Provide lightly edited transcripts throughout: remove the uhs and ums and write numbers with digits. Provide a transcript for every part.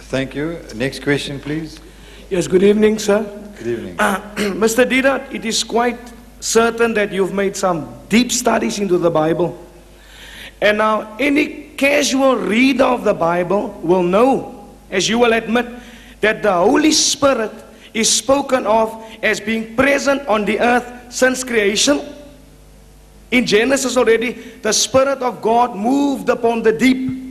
Thank you. Next question, please. Yes, good evening, sir. Good evening. Mr. Didat, it is quite certain that you've made some deep studies into the Bible. And now, any casual reader of the Bible will know, as you will admit, that the Holy Spirit is spoken of as being present on the earth since creation. In Genesis already, the Spirit of God moved upon the deep.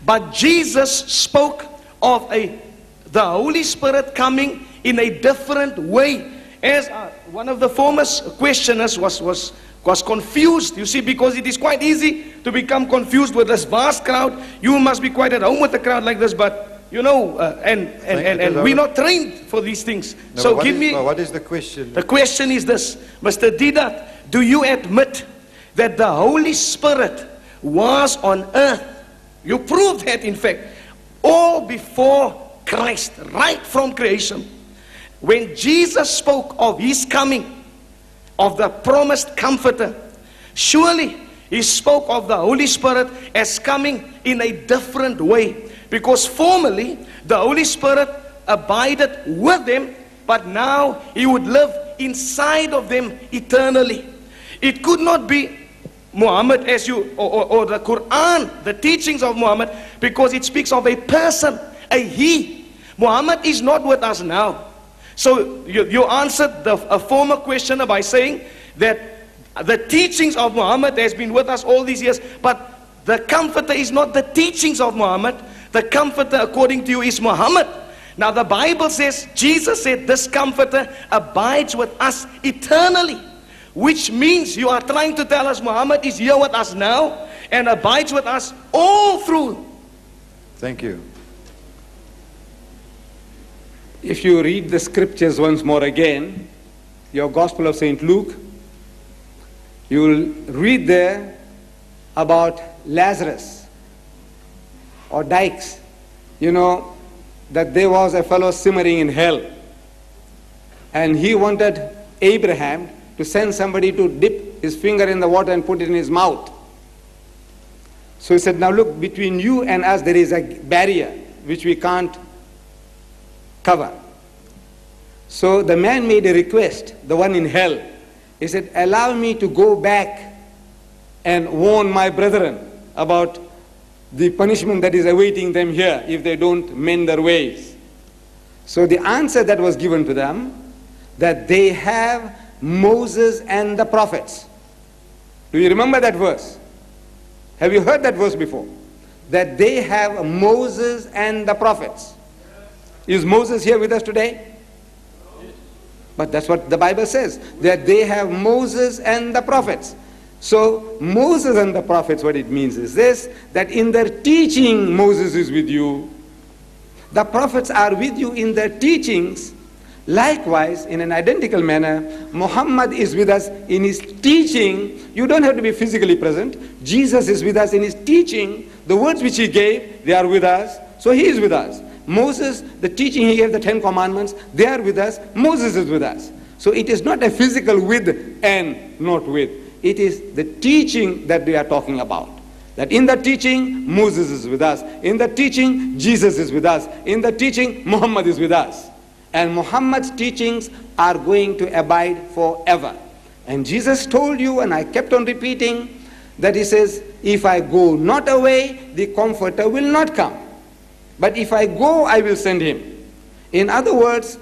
But Jesus spoke of the Holy Spirit coming in a different way. As one of the former questioners was confused, you see, because it is quite easy to become confused with this vast crowd. You must be quite at home with a crowd like this, but you know, and we're not trained for these things. No, so what is the question? The question is this, Mr. Didat, do you admit that the Holy Spirit was on earth? You proved that, in fact, all before Christ, right from creation. When Jesus spoke of his coming, of the promised comforter, surely he spoke of the Holy Spirit as coming in a different way. Because formerly, the Holy Spirit abided with them, but now he would live inside of them eternally. It could not be Muhammad as you, or the Quran, the teachings of Muhammad, because it speaks of a person, a he. Muhammad is not with us now. So you answered a former questioner by saying that the teachings of Muhammad has been with us all these years, but the comforter is not the teachings of Muhammad. The comforter, according to you, is Muhammad. Now the Bible says, Jesus said, this comforter abides with us eternally. Which means you are trying to tell us Muhammad is here with us now and abides with us all through. Thank you. If you read the scriptures once more again, your Gospel of St. Luke, you will read there about Lazarus or Dykes. You know that there was a fellow simmering in hell, and he wanted Abraham to send somebody to dip his finger in the water and put it in his mouth. So he said, now look, between you and us there is a barrier which we can't cover. So the man made a request, the one in hell. He said, allow me to go back and warn my brethren about the punishment that is awaiting them here if they don't mend their ways. So the answer that was given to them, that they have Moses and the prophets. Do you remember that verse? Have you heard that verse before? That they have Moses and the prophets. Is Moses here with us today? But that's what the Bible says, that they have Moses and the prophets. So Moses and the prophets, what it means is this, that in their teaching Moses is with you. The prophets are with you in their teachings. Likewise, in an identical manner, Muhammad is with us in his teaching. You don't have to be physically present. Jesus is with us in his teaching. The words which he gave, they are with us. So he is with us. Moses, the teaching he gave, the 10 commandments, they are with us. Moses is with us. So it is not a physical with and not with. It is the teaching that we are talking about. That in the teaching, Moses is with us. In the teaching, Jesus is with us. In the teaching, Muhammad is with us. And Muhammad's teachings are going to abide forever. And Jesus told you, and I kept on repeating, that he says, if I go not away, the Comforter will not come. But if I go, I will send him. In other words,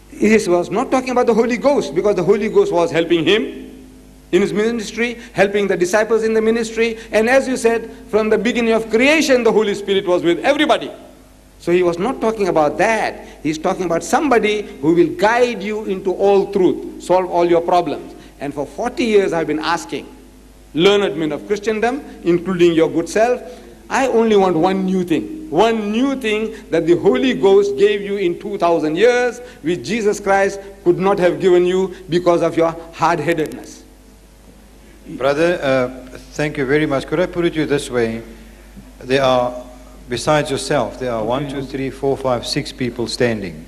he was not talking about the Holy Ghost, because the Holy Ghost was helping him in his ministry, helping the disciples in the ministry. And as you said, from the beginning of creation, the Holy Spirit was with everybody. So he was not talking about that. He's talking about somebody who will guide you into all truth, solve all your problems. And for 40 years I've been asking learned men of Christendom, including your good self, I only want one new thing that the Holy Ghost gave you in 2000 years, which Jesus Christ could not have given you because of your hard-headedness. Brother, thank you very much. Could I put it to you this way? There are, besides yourself, there are 1, 2, 3, 4, 5, 6 people standing.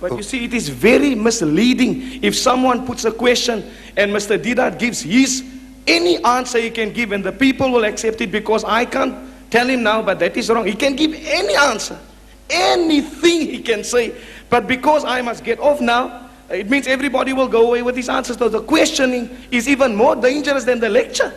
But you see, it is very misleading if someone puts a question and Mr. Didat gives any answer he can give, and the people will accept it, because I can't Tell him now, but that is wrong. He can give any answer, anything he can say. But because I must get off now, it means everybody will go away with his answers. So the questioning is even more dangerous than the lecture.